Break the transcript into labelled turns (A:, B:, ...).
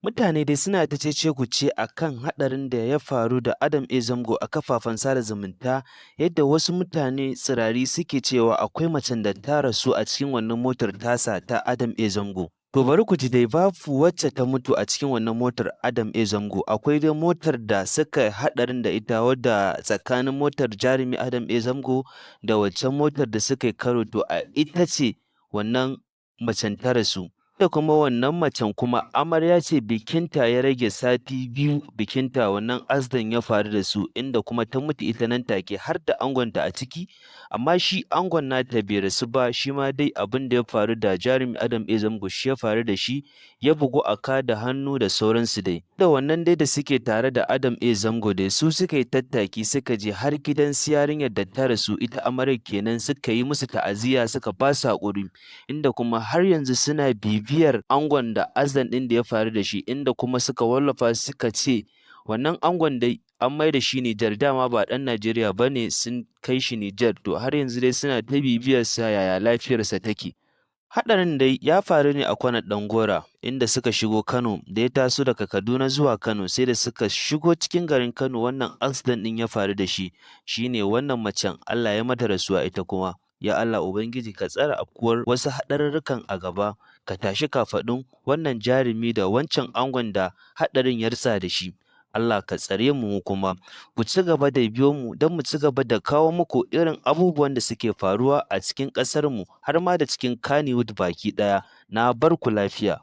A: Mutane dai suna ta cece-kuce a kan haɗarin da ya faru da Adam A. Zango a kafafen sada zumunta, yadda wasu mutane tsirari suke cewa akwai macen da ta rasu a cikin wannan motar tasa ta Adam A. Zango. To bari ku ji dai, babu wacce ta mutu a cikin wannan motar Adam A. Zango. Akwai dai motar da suka haɗarin da ita, wadda tsakanin motar jarumi Adam A. Zango da waccan motar da suka yi karo, to a ita ce wannan macen ta rasu. Da kuma wannan macen kuma amarya ce, bikinta ya rage sati 2 bikinta wannan accident ya faru da su, inda kuma ta mutu ita nan take har da angonta a ciki. Amma shi angon nata bai rasu ba, shi ma dai abin da ya faru da jarumi Adam A. Zango shi ya faru da shi, ya bugu a ka da hannu da sauransu dai. Da wannan dai da suke tare da Adam A. Zango dai su suka yi tattaki suka je har gidan su yarinyar da ta rasu, ita amaryar kenan, suka yi musu ta'aziyya, suka ba su haƙuri, inda kuma har yanzu suna bibiyar angon da accident ɗin da ya faru da shi, inda kuma suka wallafa suka ce wannan angon dai an mai da shi Nijar, dama ba ɗan Najeriya ba ne, sun kai shi Nijar, to har yanzu dai suna ta bibiyarsa yaya lafiyarsa take. Haɗarin dai ya faru ne a kwanar Ɗangora, inda suka shigo Kano, da ya taso daga Kaduna zuwa Kano, sai da suka shigo cikin garin Kano wannan accident ɗin ya faru da shi. Shi ne wannan macen Allah ya mata rasuwa ita kuma. Ya Allah Ubangiji ka tsare afkuwar wasu haɗarurrukan a gaba, ka tashi kafaɗun wannan jarumi da wancan angon da haɗarin ya ritsa da shi. Allah ka tsare mu kuma. Ku ci gaba da biyo mu don mu ci gaba da kawo muku irin abubuwan da suke faruwa a cikin ƙasarmu, har ma da cikin Kannywood baki ɗaya. Na bar ku lafiya.